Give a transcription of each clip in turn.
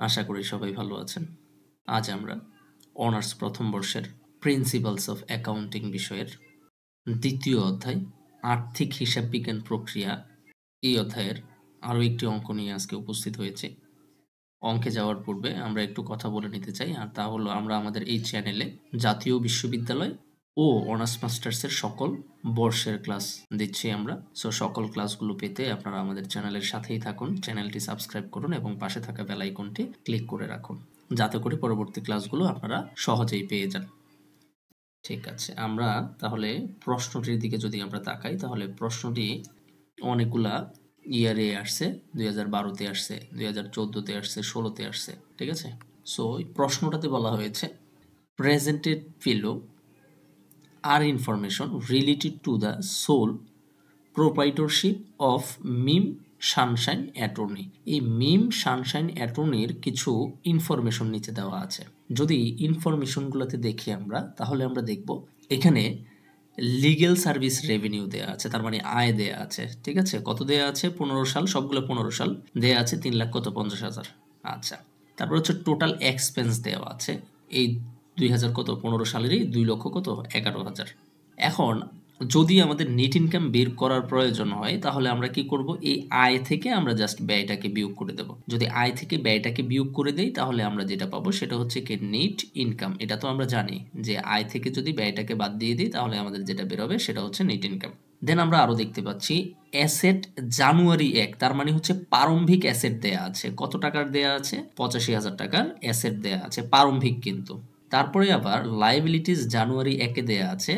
আশা করি সবাই ভালো আছেন। আজ আমরা অনার্স প্রথম বর্ষের প্রিন্সিপালস অফ অ্যাকাউন্টিং বিষয়ের দ্বিতীয় অধ্যায় আর্থিক হিসাব বিজ্ঞান প্রক্রিয়া এই অধ্যায়ের আরও একটি অঙ্ক নিয়ে আজকে উপস্থিত হয়েছে। অঙ্কে যাওয়ার পূর্বে আমরা একটু কথা বলে নিতে চাই, আর তা হলো আমরা আমাদের এই চ্যানেলে জাতীয় বিশ্ববিদ্যালয় ও অনার্স মাস্টার্সের সকল বর্ষের ক্লাস দিচ্ছি আমরা। সো সকল ক্লাসগুলো পেতে আপনারা আমাদের চ্যানেলের সাথেই থাকুন, চ্যানেলটি সাবস্ক্রাইব করুন এবং পাশে থাকা বেল আইকনটি ক্লিক করে রাখুন, যাতে করে পরবর্তী ক্লাসগুলো আপনারা সহজেই পেয়ে যান। ঠিক আছে, আমরা তাহলে প্রশ্নটির দিকে যদি আমরা তাকাই, তাহলে প্রশ্নটি অনেকগুলা ইয়ারে আসছে, 2012-তে আসছে, 2014-তে আসছে, 2016-তে আসছে। ঠিক আছে, সো এই প্রশ্নটাতে বলা হয়েছে presented below are information related to the sole proprietorship of Meem sunshine attorney. এই মিম সানশাইন অ্যাটর্নির কিছু ইনফরমেশন নিচে দেওয়া আছে। যদি ইনফরমেশনগুলোতে দেখি আমরা, তাহলে আমরা দেখব এখানে লিগ্যাল সার্ভিস রেভিনিউ দেয়া আছে, তার মানে আয় দেয়া আছে। ঠিক আছে, কত দেয়া আছে? 15 সাল, সবগুলো 15 সাল দেয়া আছে, 3,50,000। আচ্ছা, তারপর হচ্ছে টোটাল এক্সপেন্স দেওয়া আছে এই 15 সালেরই 2,11,000। এখন যদি আমাদের নেট ইনকাম বের করার প্রয়োজন হয়, তাহলে আমরা কি করব? এই আয় থেকে আমরা জাস্ট ব্যয়টাকে বিয়োগ করে দেব। যদি আয় থেকে ব্যয়টাকে বিয়োগ করে দেই, তাহলে আমরা যেটা পাবো সেটা হচ্ছে কি নেট ইনকাম। এটা তো আমরা জানি যে আয় থেকে যদি ব্যয়টাকে বাদ দিয়ে দিই, তাহলে আমাদের যেটা বেরোবে সেটা হচ্ছে নেট ইনকাম। দেন আমরা আরো দেখতে পাচ্ছি অ্যাসেট জানুয়ারি 1, তার মানে হচ্ছে প্রারম্ভিক অ্যাসেট দেয়া আছে। কত টাকার দেয়া আছে? 85,000 টাকার অ্যাসেট দেয়া আছে, প্রারম্ভিক কিন্তু। তারপরে আবার লাইবিলিটিস জানুয়ারি 1-এ দেয়া আছে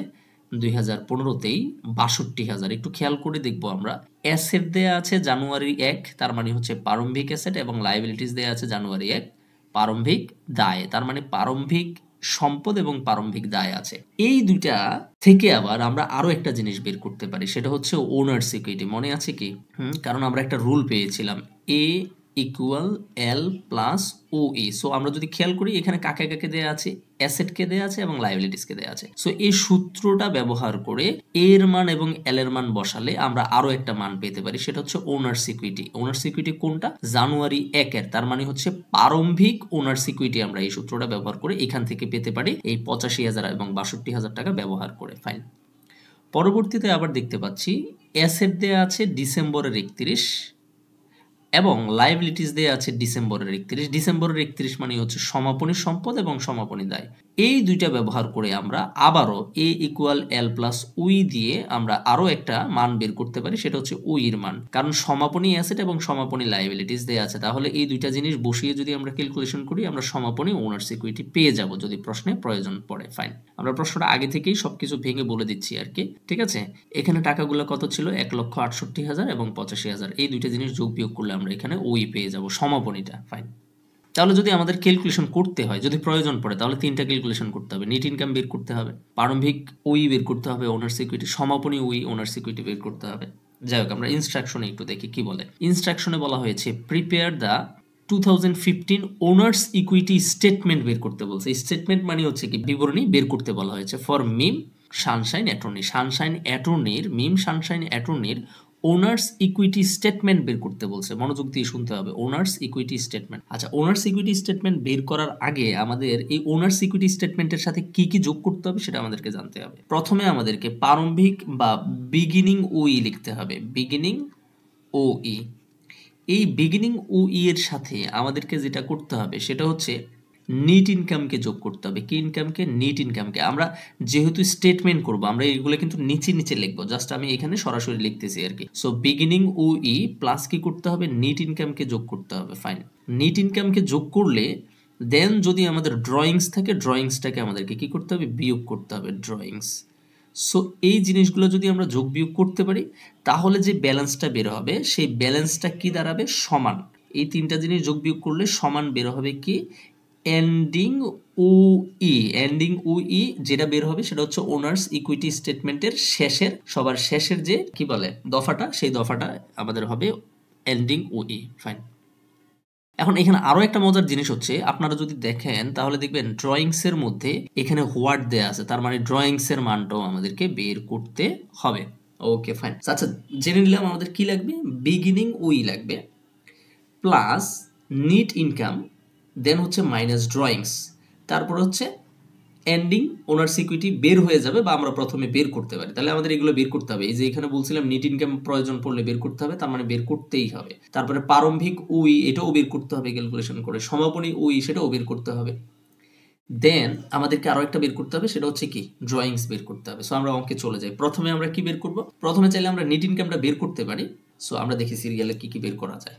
2015-তেই 62,000। একটু খেয়াল করে দেখবো আমরা, অ্যাসেট দেয়া আছে জানুয়ারি 1, তার মানে হচ্ছে প্রারম্ভিক অ্যাসেট, এবং লাইবিলিটিস দেয়া আছে জানুয়ারি 1, প্রারম্ভিক দায়, তার মানে প্রারম্ভিক সম্পদ এবং প্রারম্ভিক দায় আছে। এই দুইটা থেকে আবার আমরা আরো একটা জিনিস বের করতে পারি, সেটা হচ্ছে ওনার্স ইকুইটি। মনে আছে কি? কারণ আমরা একটা রুল পেয়েছিলাম, এ ইকুয়াল এল প্লাস ও ই। সো আমরা যদি খেয়াল করি, এখানে কাকে কাকে দেয়া আছে? অ্যাসেটকে দেয়া আছে এবং লাইবিলিটিসকে দেয়া আছে। সো এই সূত্রটা ব্যবহার করে এর মান এবং এল এর মান বসালে আমরা আরো একটা মান পেতে পারি, সেটা হচ্ছে ওনার্স ইকুইটি। ওনার্স ইকুইটি কোনটা? জানুয়ারি 1-এর, তার মানে হচ্ছে প্রারম্ভিক ওনার্স ইকুইটি। আমরা এই সূত্রটা ব্যবহার করে এখান থেকে পেতে পারি এই 85,000 এবং 62,000 টাকা ব্যবহার করে। ফাইন। পরবর্তীতে আবার দেখতে পাচ্ছি অ্যাসেট দেয়া আছে ডিসেম্বরের 31 এবং লাইবিলিটিস দেয়া আছে ডিসেম্বরের 31। ডিসেম্বরের 31 মানে হচ্ছে সমাপনী সম্পদ এবং সমাপনী দায়। এই দুইটা ব্যবহার করে আমরা আবারও এ ইকুয়াল এল প্লাস উই দিয়ে আমরা আরো একটা মান বের করতে পারি, সেটা হচ্ছে উইর মান। কারণ সমাপনী অ্যাসেট এবং সমাপনী লাইবিলিটিস দেয়া আছে, তাহলে এই দুইটা জিনিস বসিয়ে যদি আমরা ক্যালকুলেশন করি, আমরা সমাপনী ওনার্স ইকুইটি পেয়ে যাব যদি প্রশ্নে প্রয়োজন পড়ে। ফাইন, আমরা প্রশ্নটা আগে থেকেই সবকিছু ভেঙে বলে দিচ্ছি আর কি। ঠিক আছে, এখানে টাকাগুলো কত ছিল? 1,68,000 এবং 85,000। এই দুইটা জিনিস যোগ বিয়োগ করলে আমরা এখানে ওই পেয়ে যাব, সমাপনীটা। ফাইন, তাহলে যদি আমাদের ক্যালকুলেশন করতে হয়, যদি প্রয়োজন পড়ে, তাহলে তিনটা ক্যালকুলেশন করতে হবে। নেট ইনকাম বের করতে হবে, প্রারম্ভিক ওই বের করতে হবে, ওনার্স ইকুইটি, সমাপনী ওই ওনার্স ইকুইটি বের করতে হবে। যাই হোক, আমরা ইনস্ট্রাকশনে একটু দেখি কি বলে। ইনস্ট্রাকশনে বলা হয়েছে prepare the 2015 owners equity statement বের করতে বলছে। স্টেটমেন্ট মানে হচ্ছে কি বিবরণী বের করতে বলা হয়েছে for Meem sunshine attorney. Sunshine অ্যাটর্নির, মিম সানশাইন অ্যাটর্নির ওনার্স ইকুইটি স্টেটমেন্ট বের করতে বলছে। মনোযোগ দিয়ে শুনতে হবে, ওনার্স ইকুইটি স্টেটমেন্ট। আচ্ছা, ওনার্স ইকুইটি স্টেটমেন্ট বের করার আগে আমাদের এই ওনার্স ইকুইটি স্টেটমেন্টের সাথে কি কি যোগ করতে হবে সেটা আমাদেরকে জানতে হবে। প্রথমে আমাদেরকে প্রারম্ভিক বা বিগিনিং ওই লিখতে হবে, বিগিনিং ও ই। এই বিগিনিং ও ই এর সাথে আমাদেরকে যেটা করতে হবে সেটা হচ্ছে নেট ইনকামকে যোগ করতে হবে। কি ইনকামকে? নেট ইনকামকে। আমরা যেহেতু স্টেটমেন্ট করব, আমরা এগুলো কিন্তু নিচে নিচে লিখবো, জাস্ট আমি এখানে সরাসরি লিখতেছি আর কি। সো বিগিনিং ও ই প্লাস কি করতে হবে? নেট ইনকামকে যোগ করতে হবে। ফাইন, নেট ইনকামকে যোগ করলে দেন যদি আমাদের ড্রয়িংস থাকে, ড্রয়িংসটাকে আমাদেরকে কি করতে হবে? বিয়োগ করতে হবে, ড্রয়িংস। সো এই জিনিসগুলো যদি আমরা যোগ বিয়োগ করতে পারি, তাহলে যে ব্যালেন্সটা বের হবে সেই ব্যালেন্সটা কি দাঁড়াবে? সমান। এই তিনটা জিনিস যোগ বিয়োগ করলে সমান বের হবে কি? এন্ডিং ও ই। এন্ডিং ও ই যেটা বের হবে সেটা হচ্ছে ওনার্স ইকুইটি স্টেটমেন্টের শেষের, সবার শেষের যে কি বলে দফাটা, সেই দফাটা আমাদের হবে এন্ডিং ও ই। ফাইন, এখন এখানে আরো একটা মজার জিনিস হচ্ছে, আপনারা যদি দেখেন তাহলে দেখবেন ড্রয়িংস এর মধ্যে এখানে হোয়াট দেয়া আছে, তার মানে ড্রয়িংস এর মানটাও আমাদেরকে বের করতে হবে। ওকে ফাইন, আচ্ছা জেনে নিলাম আমাদের কি লাগবে। বিগিনিং ওই লাগবে প্লাস নেট ইনকাম দেন হচ্ছে মাইনাস ড্রয়িংস, তারপর হচ্ছে এন্ডিং ওনার্স ইকুইটি বের হয়ে যাবে বা আমরা প্রথমে বের করতে পারি। তাহলে আমাদের এগুলো বের করতে হবে। এই যে এখানে বলছিলাম নেট ইনকাম প্রয়োজন পড়লে বের করতে হবে, তার মানে বের করতেই হবে। তারপরে প্রারম্ভিক উই এটাও বের করতে হবে ক্যালকুলেশন করে, সমাপনী উই সেটাও বের করতে হবে। দেন আমাদেরকে আরো একটা বের করতে হবে, সেটা হচ্ছে কি ড্রয়িংস বের করতে হবে। সো আমরা অঙ্কে চলে যাই। প্রথমে আমরা কি বের করব? প্রথমে চাইলে আমরা নেট ইনকামটা বের করতে পারি। সো আমরা দেখি সিরিয়ালে কি কি বের করা যায়।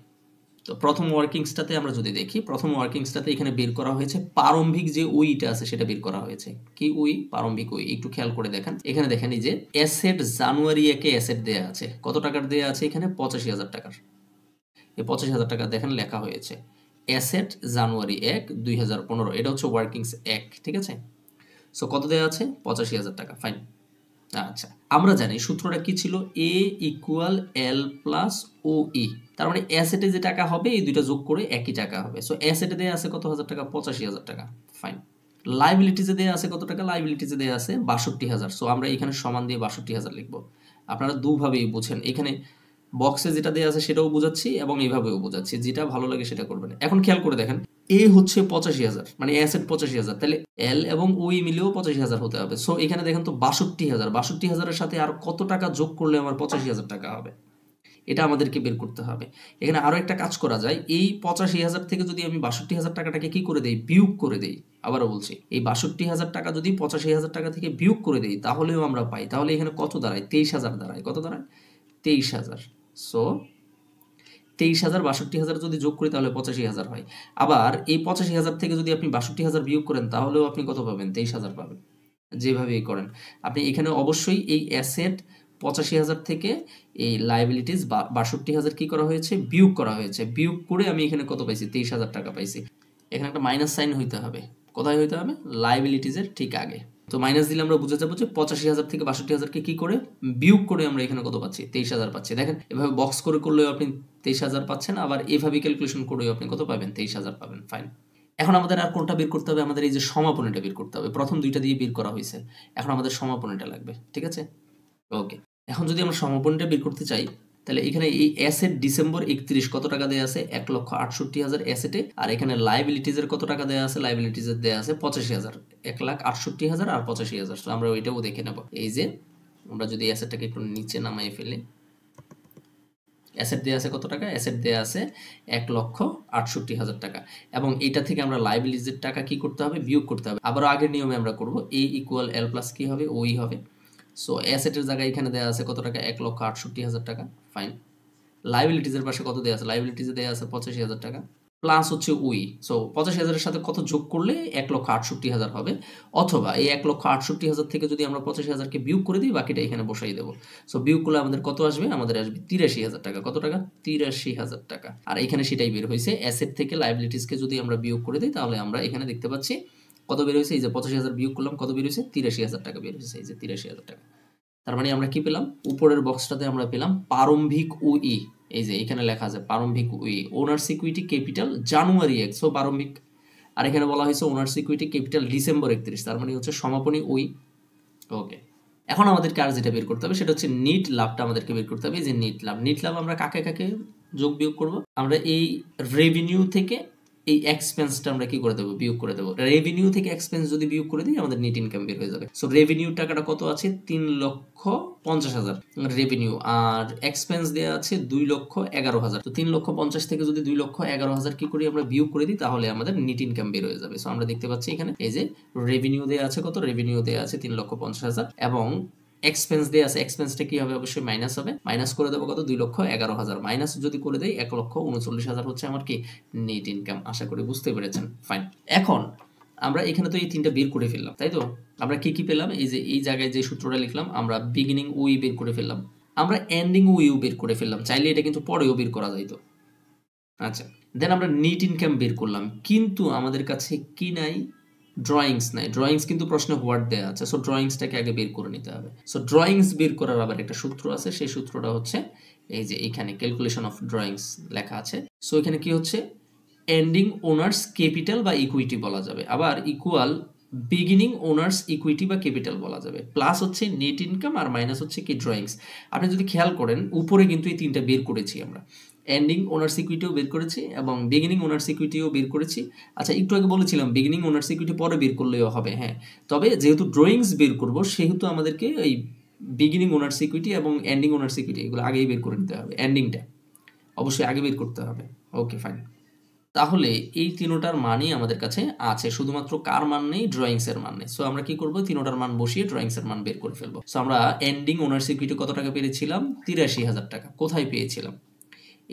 তো প্রথম ওয়ার্কিংসটাতে আমরা যদি দেখি, প্রথম ওয়ার্কিংসটাতে এখানে বের করা হয়েছে প্রারম্ভিক যে উইটা আছে সেটা বের করা হয়েছে। কি উই? প্রারম্ভিক উই। একটু খেয়াল করে দেখেন, এখানে দেখেন এই যে অ্যাসেট জানুয়ারি 1-এ অ্যাসেট দেয়া আছে। কত টাকার দেয়া আছে? এখানে 85,000 টাকার। এই 85,000 টাকা দেখেন লেখা হয়েছে অ্যাসেট জানুয়ারি 1, 2015। এটা হচ্ছে ওয়ার্কিংস 1, ঠিক আছে? সো কত দেয়া আছে? 85,000 টাকা। ফাইন। আচ্ছা, আমরা জানি সূত্রটা কি ছিল? এ ইকুয়াল এল প্লাস ও ই। তার মানে অ্যাসেটে যে টাকা হবে এই দুইটা যোগ করে একই টাকা হবে। সো অ্যাসেটে দেয়া আছে কত হাজার টাকা? 85,000 টাকা। ফাইন। লাইবিলিটিজে দেয়া আছে কত টাকা? লাইবিলিটিজে দেয়া আছে 62,000। সো আমরা এখানে সমান দিয়ে 62,000 লিখবো। আপনারা দুভাবেই বুঝেন, এখানে বক্সে যেটা দেয়া আছে সেটাও বোঝাচ্ছি এবং এইভাবেও বোঝাচ্ছি, যেটা ভালো লাগে সেটা করবেন। এখন খেয়াল করে দেখেন, এ হচ্ছে 85,000, মানে অ্যাসেট 85,000, তাহলে এল এবং ওই মিলেও 85,000 হতে হবে। সো এখানে দেখেন তো 62,000, 62,000-এর সাথে আর কত টাকা যোগ করলে আমার 85,000 টাকা হবে, এটা আমাদেরকে বের করতে হবে। এখানে আরো একটা কাজ করা যায়, এই 85,000 থেকে যদি আমি 62,000 টাকাটাকে কি করে দেই? বিয়োগ করে দেই। আবারও বলছি, এই 62,000 টাকা যদি 85,000 টাকা থেকে বিয়োগ করে দেই তাহলেও আমরা পাই। তাহলে এখানে কত দাঁড়ায়? 23,000 দাঁড়ায়। কত দাঁড়ায়? 23,000। সো 23,000 62,000 যদি যোগ করি তাহলে 85,000 হয়। আবার এই 85,000 থেকে যদি আপনি 62,000 বিয়োগ করেন তাহলেও আপনি কত পাবেন? 23,000 পাবেন। যেভাবেই করেন আপনি এখানে অবশ্যই এই অ্যাসেট 85,000 থেকে এই লাইবিলিটিস 62,000 কি করা হয়েছে? বিয়োগ করা হয়েছে। বিয়োগ করে আমি এখানে কত পাইছি? 23,000 টাকা পাইছি। এখানে একটা মাইনাস সাইন হইতে হবে। কোথায় হইতে হবে? লাইবিলিটিসের ঠিক আগে। তো মাইনাস দিলে আমরা বুঝে যাবো যে 85,000 থেকে 62,000-কে কি করে বিয়োগ করে আমরা এখানে কত পাচ্ছি? 23,000 পাচ্ছি। দেখেন এভাবে বক্স করে করলেও আপনি 23,000 পাচ্ছেন, আবার এভাবে ক্যালকুলেশন করেও আপনি কত পাবেন? 23,000 পাবেন। ফাইন। এখন আমাদের আর কোনটা বের করতে হবে? আমাদের এই যে সমাপনীটা বের করতে হবে। প্রথম দুইটা দিয়ে বের করা হয়েছে, এখন আমাদের সমাপনীটা লাগবে। ঠিক আছে? ওকে। এখন যদি আমরা সমাপনীটা বের করতে চাই তাহলে এখানে এই অ্যাসেট ডিসেম্বর 31 কত টাকা দেয়া আছে? 1,68,000 অ্যাসেটে। আর এখানে লাইবিলিটিজের কত টাকা দেয়া আছে? লাইবিলিটিজের দেয়া আছে 85,000। 1,68,000 আর 85,000। তো আমরা ওইটাও দেখে নেব। এই যে আমরা যদি অ্যাসেটটাকে একটু নিচে নামাই ফেলি, অ্যাসেট দেয়া আছে কত টাকা? অ্যাসেট দেয়া আছে 1,68,000 টাকা। এবং এটা থেকে আমরা লাইবিলিটিজের টাকা কি করতে হবে? বিয়োগ করতে হবে। আবারও আগের নিয়মে আমরা করব, এ ইকুয়াল এল প্লাস কি হবে? ওই হবে। সো অ্যাসেটের জায়গায় এখানে দেওয়া আছে কত টাকা? 1,68,000 টাকা। ফাইন। লাইবিলিটিজের পাশে কত দেওয়া আছে? লাইবিলিটিজে দেওয়া আছে 85,000 টাকা প্লাস হচ্ছে উই। সো 85,000-এর সাথে কত যোগ করলে 1,68,000 হবে, অথবা এই 1,68,000 থেকে যদি আমরা 85,000-কে বিয়োগ করে দিই বাকিটা এখানে বসাই দেবো। সো বিয়োগ করলে আমাদের কত আসবে? আমাদের আসবে 83,000 টাকা। কত টাকা? 83,000 টাকা। আর এখানে সেটাই বের হয়েছে, অ্যাসেট থেকে লাইবিলিটিসকে যদি আমরা বিয়োগ করে দিই তাহলে আমরা এখানে দেখতে পাচ্ছি কত বের হয়েছে? এই যে 85,000 বিয়োগ করলাম, কত বের হয়েছে? 83,000 টাকা বের হয়েছে। এই যে 83,000 টাকা। তার মানে আমরা কি পেলাম? উপরের বক্সটাতে আমরা পেলাম প্রারম্ভিক উই। এই যে এখানে লেখা আছে প্রারম্ভিক we, owners equity capital January 1, so প্রারম্ভিক। আর এখানে বলা হয়েছে ওনার্স ইকুইটি ক্যাপিটাল ডিসেম্বর 31, তার মানে হচ্ছে সমাপনী উই। ওকে। এখন আমাদেরকে আর যেটা বের করতে হবে সেটা হচ্ছে নিট লাভটা আমাদেরকে বের করতে হবে। এই যে নিট লাভ, নিট লাভ আমরা কাকে কাকে যোগ বিয়োগ করব? আমরা এই রেভিনিউ থেকে এই এক্সপেন্সটা আমরা কি করে দেবো? বিয়োগ করে দেবো। রেভিনিউ থেকে এক্সপেন্স যদি বিয়োগ করে দিই আমাদের নেট ইনকাম বের হয়ে যাবে। সো রেভিনিউ টাকাটা কত আছে? 3,50,000 রেভিনিউ, আর এক্সপেন্স দেওয়া আছে 2,11,000। তো 3,50,000 থেকে যদি 2,11,000 কি করি আমরা বিয়োগ করে দিই তাহলে আমাদের নেট ইনকাম বের হয়ে যাবে। সো আমরা দেখতে পাচ্ছি এখানে এই যে রেভিনিউ দেওয়া আছে কত? রেভিনিউ দেওয়া আছে 3,50,000 এবং এক্সপেন্স দেওয়া আছে, এক্সপেন্সটা কি হবে? অবশ্যই মাইনাস হবে। মাইনাস করে দেবো কত? 2,11,000। মাইনাস যদি করে দেই 1,39,000 হচ্ছে আমার কি নেট ইনকাম। আশা করি বুঝতে পেরেছেন। ফাইন। এখন আমরা এখানে তো এই তিনটা বের করে ফেললাম, তাই তো? আমরা কি কি পেলাম? এই যে এই জায়গায় যে সূত্রটা লিখলাম, আমরা বিগিনিং উই বের করে ফেললাম, আমরা এন্ডিং উইও বের করে ফেললাম। চাইলে এটা কিন্তু পরেও বের করা যাইতো। আচ্ছা, দেন আমরা নেট ইনকাম বের করলাম, কিন্তু আমাদের কাছে কি নাই? ড্রয়িংস নাই। ড্রয়িংস কিন্তু প্রশ্নে হোয়াট দেয়া আছে। সো ড্রয়িংসটাকে আগে বের করে নিতে হবে। সো ড্রয়িংস বের করার আবার একটা সূত্র আছে, সেই সূত্রটা হচ্ছে এই যে এখানে ক্যালকুলেশন অফ ড্রয়িংস লেখা আছে। সো এখানে কি হচ্ছে? এন্ডিং ওনার্স ক্যাপিটাল বা ইকুইটি বলা যাবে, আবার ইকুয়াল বিগিনিং ওনার্স ইকুইটি বা ক্যাপিটাল বলা যাবে, প্লাস হচ্ছে নেট ইনকাম, আর মাইনাস হচ্ছে কি ড্রয়িংস। আপনি যদি খেয়াল করেন উপরে কিন্তু এই তিনটা বের করেছি আমরা। এন্ডিং ওনার্স ইকুইটিও বের করেছি এবং বিগিনিং ওনার্স ইকুইটিও বের করেছি। আচ্ছা, একটু আগে বলেছিলাম বিগিনিং ওনার্স ইকুইটি পরে বের করলেও হবে, হ্যাঁ। তবে যেহেতু ড্রয়িংস বের করব সেহেতু আমাদেরকে এই বিগিনিং ওনার্স ইকুইটি এবং এন্ডিং ওনার্স ইকুইটি এগুলো আগেই বের করে নিতে হবে। এন্ডিংটা অবশ্যই আগে বের করতে হবে। ওকে, ফাইন। তাহলে এই তিনোটার মানই আমাদের কাছে আছে, শুধুমাত্র কার মান নেই? ড্রয়িংসের মান নেই। সো আমরা কি করব? তিনোটার মান বসিয়ে ড্রয়িংসের মান বের করে ফেলবো। সো আমরা এন্ডিং ওনার্স ইকুইটি কত টাকা পেয়েছিলাম? ৮৩,০০০ টাকা। কোথায় পেয়েছিলাম?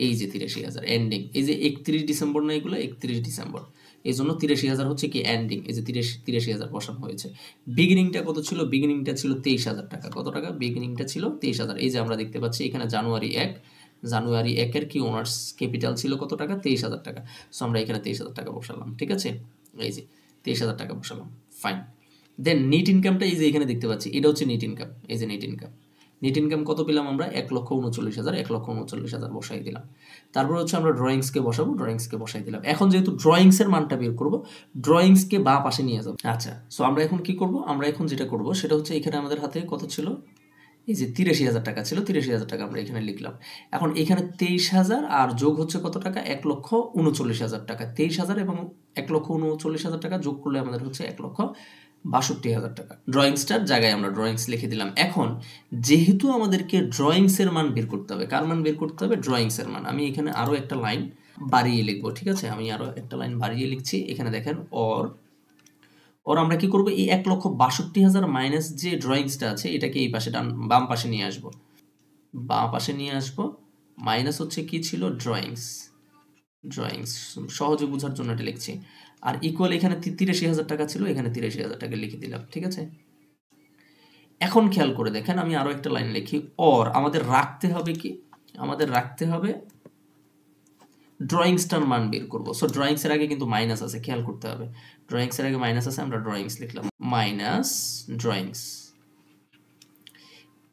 এই যে ৮৩,০০০ এন্ডিং, এই যে ৩১ ডিসেম্বর না, এগুলো ৩১ ডিসেম্বর, এই জন্য ৮৩,০০০ হচ্ছে কি এন্ডিং, এই যে ৮৩,০০০ বসানো হয়েছে। বিগিনিংটা কত ছিল? বিগিনিংটা ছিল ২৩,০০০ টাকা। কত টাকা? বিগিনিংটা ছিল ২৩,০০০। এই যে আমরা দেখতে পাচ্ছি এখানে জানুয়ারি ১ এর কি ওনার্স ক্যাপিটাল ছিল কত টাকা? ২৩,০০০ টাকা। সো আমরা এখানে ২৩,০০০ টাকা বসালাম, ঠিক আছে? এই যে ২৩,০০০ টাকা বসালাম, ফাইন। দেন নিট ইনকামটা এই যে এখানে দেখতে পাচ্ছি, এটা হচ্ছে নিট ইনকাম। এই যে নিট ইনকাম, নিট ইনকাম কত পেলাম আমরা? ১,৩৯,০০০, ১,৩৯,০০০ বসাই দিলাম। তারপর হচ্ছে আমরা ড্রয়িংসকে বসাবো, ড্রয়িংসকে বসাই দিলাম। এখন যেহেতু ড্রয়িংসের মানটা বের করব, ড্রয়িংসকে বাঁ পাশে নিয়ে যাবো। আচ্ছা, সো আমরা এখন কি করব? আমরা এখন যেটা করব সেটা হচ্ছে এখানে আমাদের হাতে কত ছিল? এই যে ৮৩,০০০ টাকা ছিল, ৮৩,০০০ টাকা আমরা এখানে লিখলাম। এখন এখানে ২৩,০০০ আর যোগ হচ্ছে কত টাকা? ১,৩৯,০০০ টাকা। ২৩,০০০ এবং ১,৩৯,০০০ টাকা যোগ করলে আমাদের হচ্ছে ১,৬২,০০০ টাকা। ড্রয়িংসটার জায়গায় আমরা ড্রয়িংস লিখে দিলাম। এখন যেহেতু আমাদেরকে ড্রয়িংসের মান বের করতে হবে, কার মান বের করতে হবে? ড্রয়িংসের মান। আমি এখানে আরও একটা লাইন বাড়িয়ে লিখবো, ঠিক আছে? আমি আরও একটা লাইন বাড়িয়ে লিখছি। এখানে দেখেন ওর আমরা কি করব? এই ১,৬২,০০০ মাইনাস যে ড্রয়িংসটা আছে এটাকে এই পাশে বাম পাশে নিয়ে আসবো, বাম পাশে নিয়ে আসবো। মাইনাস হচ্ছে কি ছিল? ড্রয়িংস সহজে বোঝার জন্য এটা লিখছি। আর ইকুয়াল এখানে ৮৩,০০০ টাকা ছিল, এখানে ৮৩,০০০ টাকা লিখে দিলাম, ঠিক আছে? এখন খেয়াল করে দেখেন, আমি আরো একটা লাইন লিখি। আমাদের রাখতে হবে কি? আমাদের রাখতে হবে ড্রয়িংসটার মান বের করবো। সো ড্রয়িংসের আগে কিন্তু মাইনাস আছে, খেয়াল করতে হবে। ড্রয়িংসের আগে মাইনাস আছে, আমরা ড্রয়িংস লিখলাম, মাইনাস ড্রয়িংস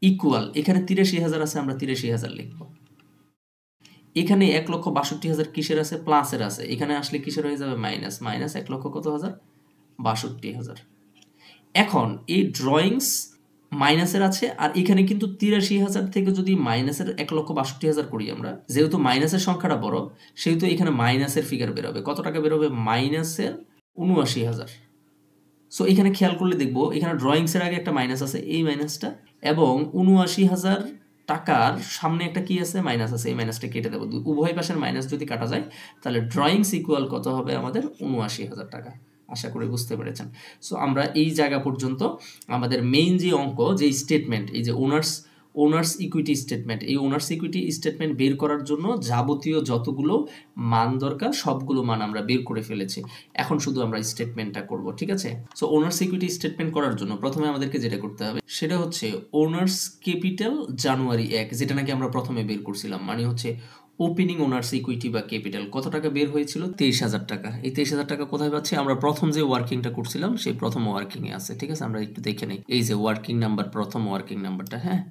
ইকুয়াল এখানে ৮৩,০০০ আছে, আমরা ৮৩,০০০ লিখব। এখানে ১,৬২,০০০ কিসের আছে? প্লাসের আছে। এখানে আসলে কিসের হয়ে যাবে? মাইনাস। মাইনাস ১,০০,০০০ কত হাজার? ৬২,০০০। এখন এই ড্রয়িংস মাইনাসের আছে, আর এখানে কিন্তু ৮৩,০০০ থেকে যদি মাইনাসের ১,৬২,০০০ করি আমরা, যেহেতু মাইনাসের সংখ্যাটা বড় সেহেতু এখানে মাইনাসের ফিগার বেরোবে। কত টাকা বেরোবে? মাইনাসের ৭৯,০০০। সো এখানে খেয়াল করলে দেখবো এখানে ড্রয়িংসের আগে একটা মাইনাস আছে, এই মাইনাসটা, এবং ৭৯,০০০ টাকার সামনে একটা কি আছে? মাইনাস আছে। এই মাইনাসটা কেটে দেবো। উভয় পাশের মাইনাস যদি কাটা যায় তাহলে ড্রয়িংস ইকুয়াল কত হবে আমাদের? ৭৯,০০০ টাকা। আশা করি বুঝতে পেরেছেন। সো আমরা এই জায়গা পর্যন্ত আমাদের মেইন যে অঙ্ক, যে স্টেটমেন্ট, এই যে ওনার্স ইকুইটি স্টেটমেন্ট, এই ওনার্স ইকুইটি স্টেটমেন্ট বের করার জন্য যাবতীয় যতগুলো মান দরকার সবগুলো মান আমরা বের করে ফেলেছি। এখন শুধু আমরা স্টেটমেন্টটা করব, ঠিক আছে? সো ওনার্স ইকুইটি স্টেটমেন্ট করার জন্য প্রথমে আমাদেরকে যেটা করতে হবে সেটা হচ্ছে ওনার্স ক্যাপিটাল জানুয়ারি ১, যেটা নাকি আমরা প্রথমে বের করছিলাম। মানে হচ্ছে ওপেনিং ওনার্স ইকুইটি বা ক্যাপিটাল কত টাকা বের হয়েছিল? ২৩,০০০ টাকা। এই ২৩,০০০ টাকা কোথায় পাচ্ছি? আমরা প্রথম যে ওয়ার্কিংটা করছিলাম সেই প্রথম ওয়ার্কিংয়ে আছে, ঠিক আছে? আমরা একটু দেখে নেই। এই যে ওয়ার্কিং নাম্বার, প্রথম ওয়ার্কিং নাম্বারটা, হ্যাঁ,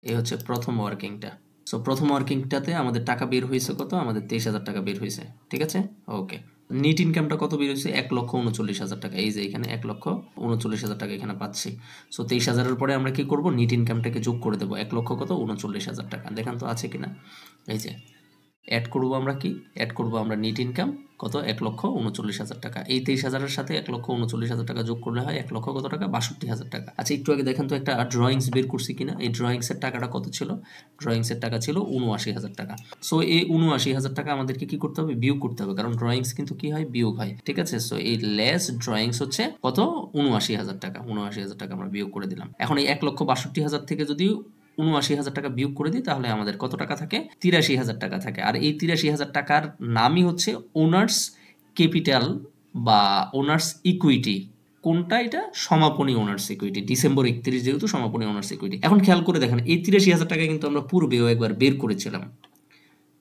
এই হচ্ছে প্রথম ওয়ার্কিংটা। সো প্রথম ওয়ার্কিংটাতে আমাদের টাকা বের হয়েছে কত? আমাদের ২৩,০০০ টাকা বের হয়েছে, ঠিক আছে? ওকে। নিট ইনকামটা কত বের হয়েছে? ১,৩৯,০০০ টাকা। এই যে এখানে ১,৩৯,০০০ টাকা এখানে পাচ্ছি। সো ২৩,০০০-এর পরে আমরা কি করব? নিট ইনকামটাকে যোগ করে দেবো। ১,০০,০০০ কত? ৩৯,০০০ টাকা। দেখেন তো আছে কিনা। এই যে অ্যাড করবো আমরা কি? অ্যাড করবো আমরা নিট ইনকাম কত? ১,৩৯,০০০ টাকা। এই ২৩,০০০-এর সাথে ১,৩৯,০০০ টাকা যোগ করলে হয় ১,০০,০০০ কত টাকা? ৬২,০০০ টাকা। আচ্ছা, একটু আগে দেখেন তো একটা ড্রয়িংস বের করছি কিনা। এই ড্রয়িংসের টাকাটা কত ছিল? ড্রয়িংসের টাকা ছিল ৭৯,০০০ টাকা। সো এই ৭৯,০০০ টাকা আমাদেরকে কি করতে হবে? বিয়োগ করতে হবে, কারণ ড্রয়িংস কিন্তু কি হয়? বিয়োগ হয়, ঠিক আছে? সো এই লেস ড্রয়িংস হচ্ছে কত? ৭৯,০০০ টাকা। ৭৯,০০০ টাকা আমরা বিয়োগ করে দিলাম। এখন এই ১,৬২,০০০ থেকে যদি ৭৯,০০০ টাকা বিয়োগ করে দিই তাহলে আমাদের কত টাকা থাকে? ৮৩,০০০ টাকা থাকে। আর এই ৮৩,০০০ টাকার নামই হচ্ছে ওনার্স ক্যাপিটাল বা ওনার্স ইকুইটি। কোনটা এটা? সমাপনী ওনার্স ইকুইটি। ডিসেম্বর ৩১ যেহেতু সমাপনী ওনার্স ইকুইটি। এখন খেয়াল করে দেখেন, এই ৮৩,০০০ টাকা কিন্তু আমরা পূর্বেও একবার বের করেছিলাম,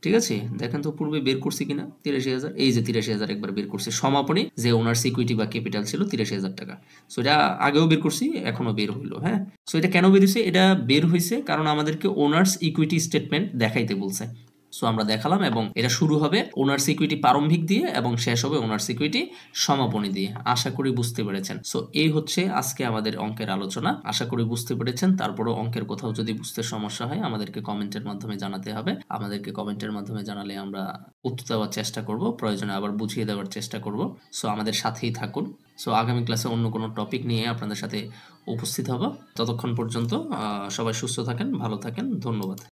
ঠিক আছে? দেখেন তো পূর্বে বের করছি কিনা ৮৩,০০০। এই যে ৮৩,০০০ একবার বের করছি, সমাপনী যে ওনার্স ইকুইটি বা ক্যাপিটাল ছিল ৮৩,০০০ টাকা। সো এটা আগেও বের করছি, এখনো বের হইলো, হ্যাঁ। সো এটা কেন বের হয়েছে? এটা বের হয়েছে কারণ আমাদেরকে ওনার্স ইকুইটি স্টেটমেন্ট দেখাইতে বলছে। সো আমরা দেখালাম এবং এটা শুরু হবে ওনার্স ইকুইটি প্রারম্ভিক দিয়ে এবং শেষ হবে ওনার্স ইকুইটি সমাপনী দিয়ে। আশা করি বুঝতে পেরেছেন। সো এই হচ্ছে আজকে আমাদের অঙ্কের আলোচনা। আশা করি বুঝতে পেরেছেন। তারপরেও অঙ্কের কোথাও যদি বুঝতে সমস্যা হয় আমাদেরকে কমেন্টের মাধ্যমে জানাতে হবে। আমাদেরকে কমেন্টের মাধ্যমে জানালে আমরা উত্তর দেওয়ার চেষ্টা করব, প্রয়োজনে আবার বুঝিয়ে দেওয়ার চেষ্টা করব। সো আমাদের সাথেই থাকুন। সো আগামী ক্লাসে অন্য কোনো টপিক নিয়ে আপনাদের সাথে উপস্থিত হব। ততক্ষণ পর্যন্ত সবাই সুস্থ থাকেন, ভালো থাকেন। ধন্যবাদ।